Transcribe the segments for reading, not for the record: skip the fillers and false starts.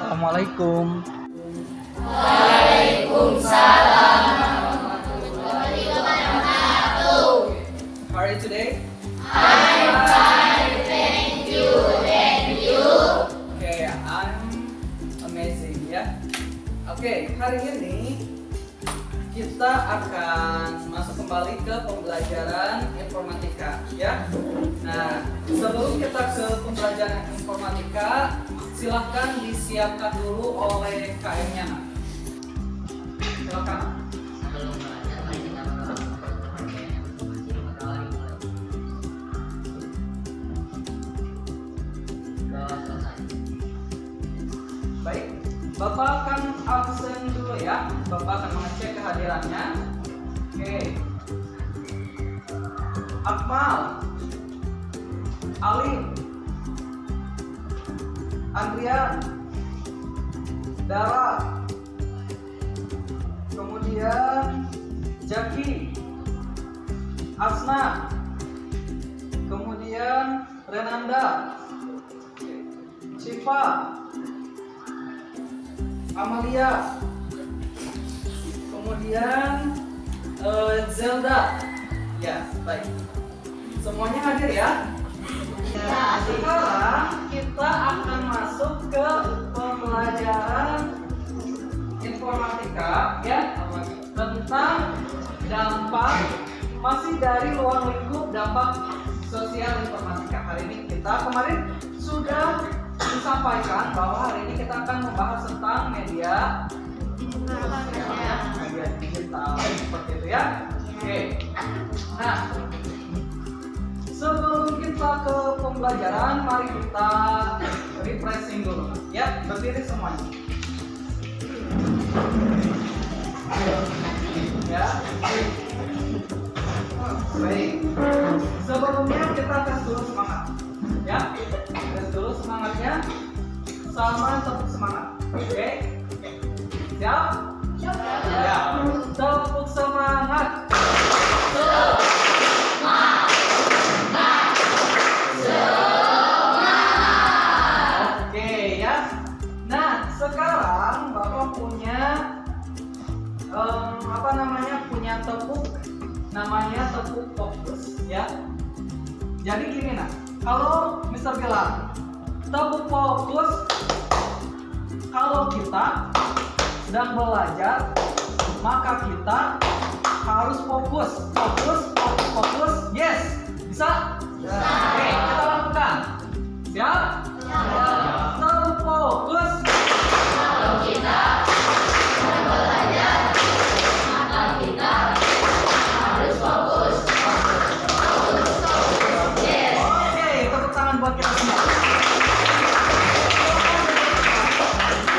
Assalamualaikum. Waalaikumsalam warahmatullahi wabarakatuh. How are you today? I'm fine, thank you. And you? Okay, I'm amazing ya. Oke, hari ini kita akan masuk kembali ke pembelajaran informatika ya. Nah, sebelum kita ke pembelajaran informatika, silahkan disiapkan dulu oleh KM-nya. Silakan. Baik, Bapak akan absen dulu ya. Bapak akan mengecek kehadirannya. Oke. Akmal, Alim, Andrea, Dara, kemudian Jaki, Asna, kemudian Renanda, Cipa, Amalia, kemudian Zelda. Ya, baik. Semuanya hadir ya. Nah, sekarang kita akan masuk ke pembelajaran informatika ya, tentang dampak, masih dari ruang lingkup dampak sosial informatika. Hari ini kita kemarin sudah disampaikan bahwa hari ini kita akan membahas tentang media digital seperti itu ya. Oke. Nah, sebelum kita ke pembelajaran, mari kita refreshing dulu ya. Berdiri semuanya. Ya. Baik. Sebelumnya kita tes dulu semangat. Ya. Tes dulu semangatnya. Sama tepuk semangat. Oke. Siap? Ya. Tepuk semangat. Oke ya. Nah, sekarang Bapak punya punya tepuk, namanya tepuk fokus ya. Jadi gini nah, kalau Mister bilang tepuk fokus, kalau kita sedang belajar maka kita harus fokus. Yes, bisa? Oke, kita lakukan. Siap? Tepuk fokus. Kalau kita belajar, maka kita harus fokus. Yes. Oke, tepuk tangan buat kita semua.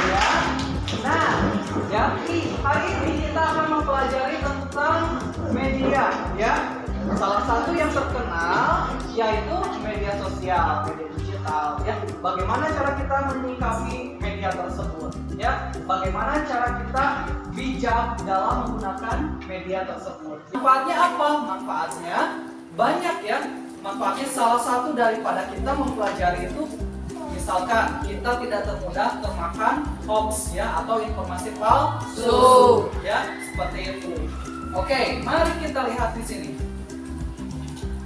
Ya. Nah, jadi hari ini kita akan mempelajari tentang media ya. Salah satu yang terkenal yaitu media sosial, media digital ya. Bagaimana cara kita menyikapi media tersebut ya? Bagaimana cara kita bijak dalam menggunakan media tersebut? Manfaatnya apa? Manfaatnya banyak ya. Manfaatnya salah satu daripada kita mempelajari itu, misalkan kita tidak termudah termakan hoax ya, atau informasi palsu ya, seperti itu. Oke, mari kita lihat di sini.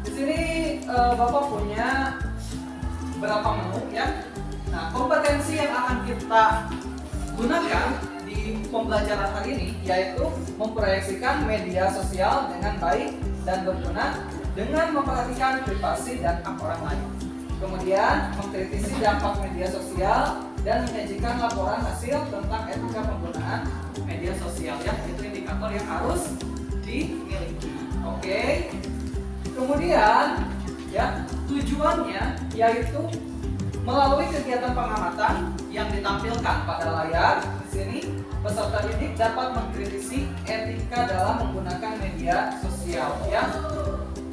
Di sini Bapak punya berapa menu ya. Nah, kompetensi yang akan kita gunakan di pembelajaran hari ini yaitu memproyeksikan media sosial dengan baik dan berguna dengan memperhatikan privasi dan hak orang lain. Kemudian mengkritisi dampak media sosial dan menyajikan laporan hasil tentang etika penggunaan media sosial ya. Itu indikator yang harus dimiliki. Oke. Kemudian ya, tujuannya yaitu melalui kegiatan pengamatan yang ditampilkan pada layar di sini, peserta didik dapat mengkritisi etika dalam menggunakan media sosial ya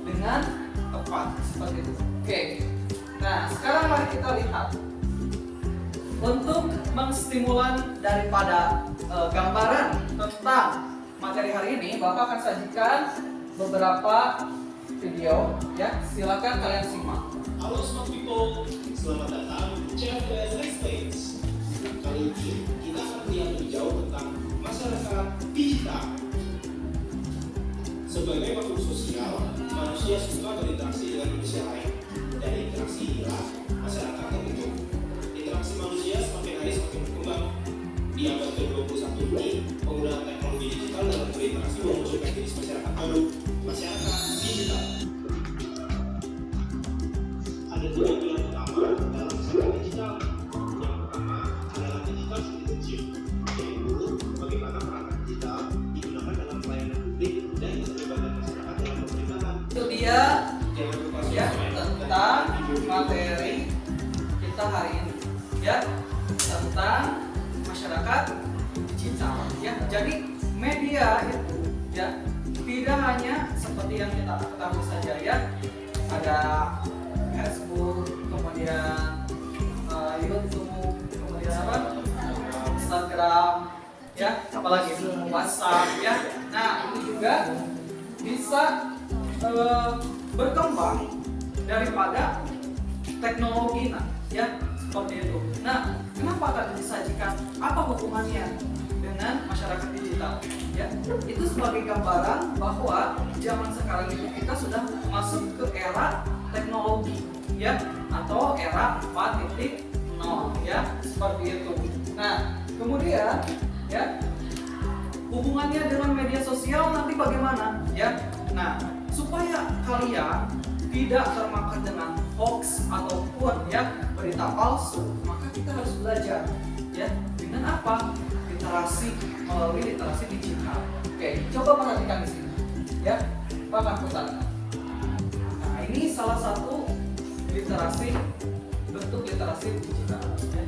dengan tepat seperti itu. Oke. Nah, sekarang mari kita lihat. Untuk mengstimulan daripada gambaran tentang materi hari ini, Bapak akan sajikan beberapa video ya. Silakan kalian simak. Halo smart people, selamat datang di CFBS Next Stage. Kali ini kita akan melihat lebih jauh tentang masyarakat digital. Sebagai makhluk sosial, manusia suka berinteraksi dengan manusia lain. Dari interaksi inilah masyarakat terbentuk. Interaksi manusia semakin hari semakin berkembang. Di abad ke-21 ini, penggunaan teknologi digital dalam berinteraksi memunculkan jenis masyarakat baru, masyarakat digital. Ada dua pilar utama dalam masyarakat digital. Yang pertama adalah digital citizenship, yaitu bagaimana perangkat digital digunakan dalam pelayanan publik dan keterlibatan masyarakat dalam pemerintahan. Itu dia Jangan lupa ya subscribe tentang materi kita hari ini ya tentang masyarakat digital ya. Jadi media itu ya tidak hanya seperti yang kita ketahui saja ya, ada Facebook, kemudian YouTube, kemudian apa, Instagram ya, apalagi WhatsApp ya. Nah ini juga bisa berkembang daripada teknologi ya seperti itu. Nah, kenapa tadi disajikan? Apa hubungannya dengan masyarakat digital? Ya, itu sebagai gambaran bahwa zaman sekarang ini kita sudah masuk ke era teknologi, ya, atau era 4.0, ya, seperti itu. Nah, kemudian, ya, hubungannya dengan media sosial nanti bagaimana? Ya, nah, supaya kalian tidak termakan dengan hoax ataupun ya berita palsu, maka kita harus belajar ya dengan apa? Literasi, melalui literasi digital. Oke, coba perhatikan di sini ya, Bapak Putar. Nah, ini salah satu literasi, bentuk literasi digital ya.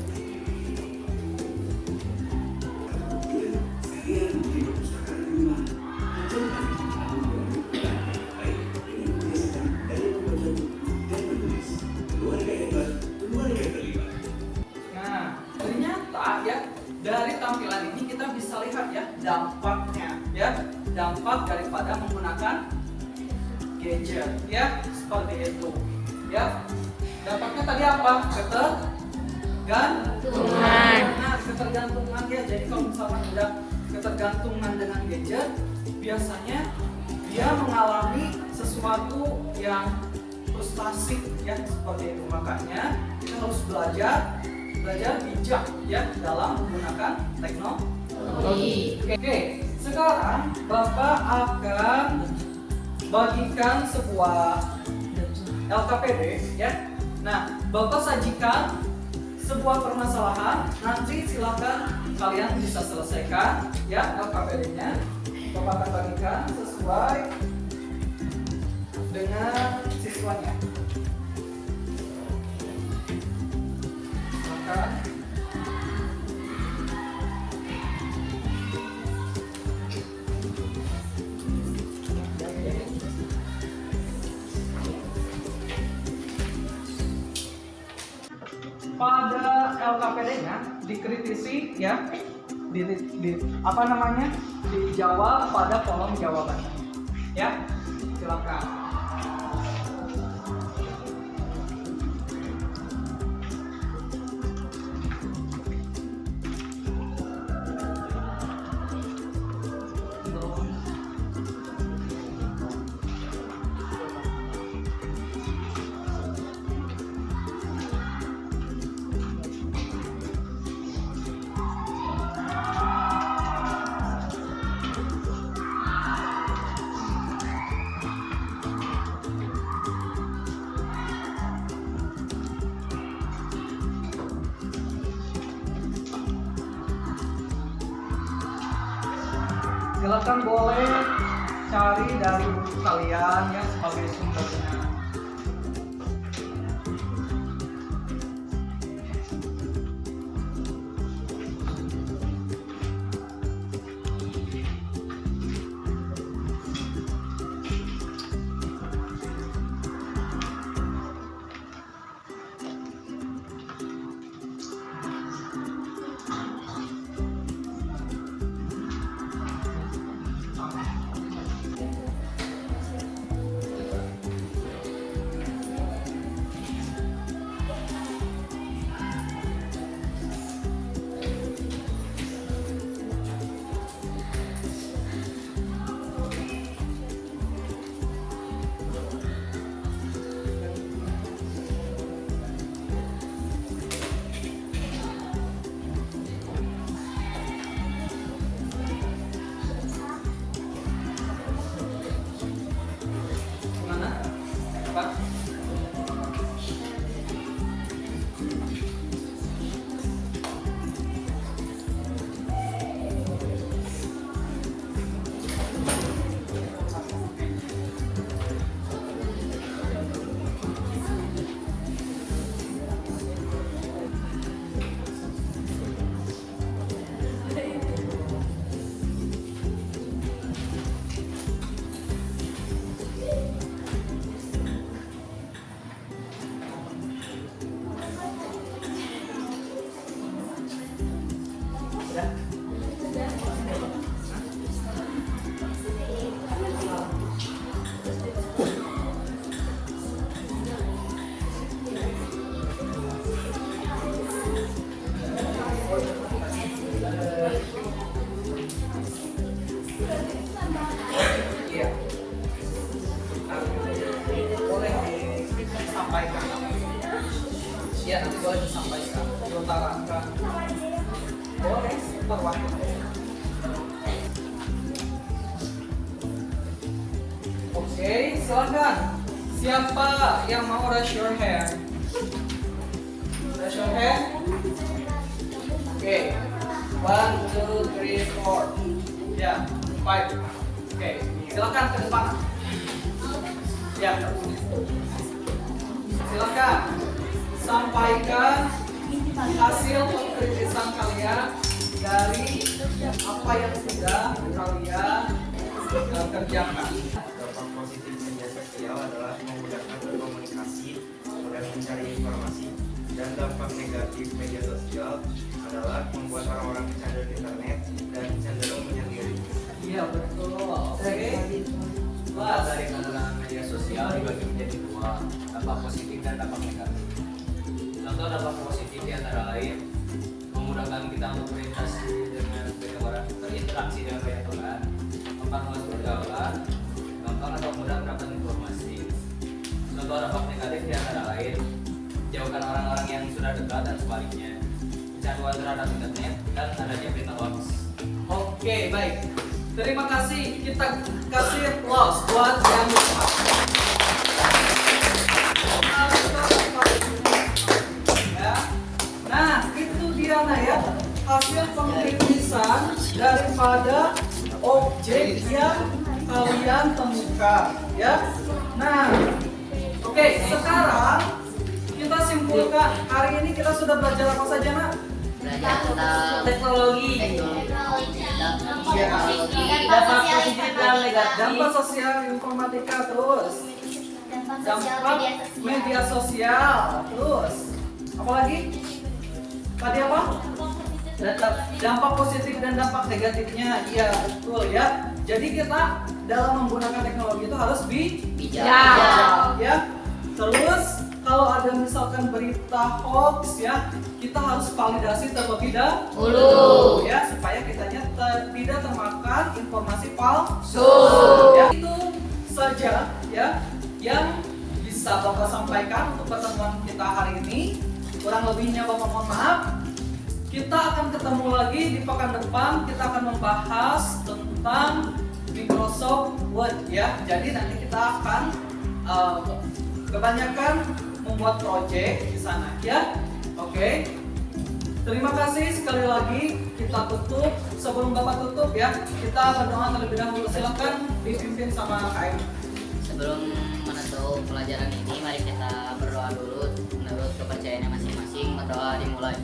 Dari tampilan ini kita bisa lihat ya dampaknya ya, dampak daripada menggunakan gadget ya, seperti itu ya. Dampaknya tadi apa? Ketergantungan. Nah, ketergantungan ya. Jadi kalau misalkan udah ketergantungan dengan gadget, biasanya dia mengalami sesuatu yang frustasi ya, seperti itu. Makanya kita harus belajar bijak ya dalam menggunakan teknologi. Oke, sekarang Bapak akan bagikan sebuah LKPD ya. Nah, Bapak sajikan sebuah permasalahan, nanti silakan kalian bisa selesaikan ya LKPD-nya. Bapak akan bagikan sesuai dengan siswanya. Pada LKPD-nya dikritisi ya, dijawab pada kolom jawaban ya, silakan. Silakan boleh cari dari buku kalian ya sebagai sumbernya. Ya, nanti boleh disampaikan, diutarakan. Boleh, perwakilan. Oke, silakan. Siapa yang mau raise your hand? Raise your hand. Oke. 1, 2, 3, 4. Ya, 5. Oke, silakan ke depan. Ya. Silakan sampaikan hasil pengkritisan kalian dari apa yang sudah kalian kerjakan. Dampak positif media sosial adalah memudahkan berkomunikasi dan mencari informasi. Dan dampak negatif media sosial adalah membuat orang-orang kecanduan internet dan cenderung menyendiri. Iya betul. Oke. Dari penggunaan media sosial dibagi menjadi dua, dampak positif dan dampak negatif. Contoh dampak positif di antara lain memudahkan kita untuk berinteraksi dengan banyak orang, berinteraksi dengan banyak orang, memperluas pergaulan, gampang atau mudah mendapat informasi. Contoh dampak negatif di antara lain jauhkan orang-orang yang sudah dekat dan sebaliknya, kecanduan terhadap internet dan adanya berita hoax. Oke, baik. Terima kasih. Kita kasih applause buat yang ya. Nah, itu dia nah ya hasil pengkritisan daripada objek yang kalian temukan ya. Nah, oke, sekarang kita simpulkan hari ini kita sudah belajar apa saja nak? Belajar tentang Teknologi. dampak positif dan negatif. Dampak sosial informatika, terus dampak media sosial, terus apa lagi? Tadi apa? Dampak positif dan dampak negatifnya. Iya betul ya. Jadi kita dalam menggunakan teknologi itu harus bijak ya. Terus kalau ada misalkan berita hoax ya, kita harus validasi terlebih dahulu ya supaya kitanya tidak termakan informasi palsu. Ya, itu saja ya yang bisa Bapak sampaikan untuk pertemuan kita hari ini. Kurang lebihnya Bapak mohon maaf. Kita akan ketemu lagi di pekan depan. Kita akan membahas tentang Microsoft Word ya. Jadi nanti kita akan kebanyakan membuat project di sana ya. Oke. Terima kasih sekali lagi. Kita tutup. Sebelum Bapak tutup ya, kita berdoa terlebih dahulu. Silakan dipimpin sama KM. Sebelum menutup pelajaran ini, mari kita berdoa dulu menurut kepercayaannya masing-masing. Berdoa dimulai.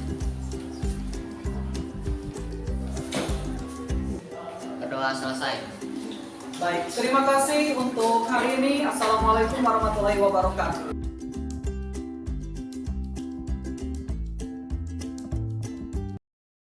Berdoa selesai. Baik, terima kasih untuk hari ini. Assalamualaikum warahmatullahi wabarakatuh.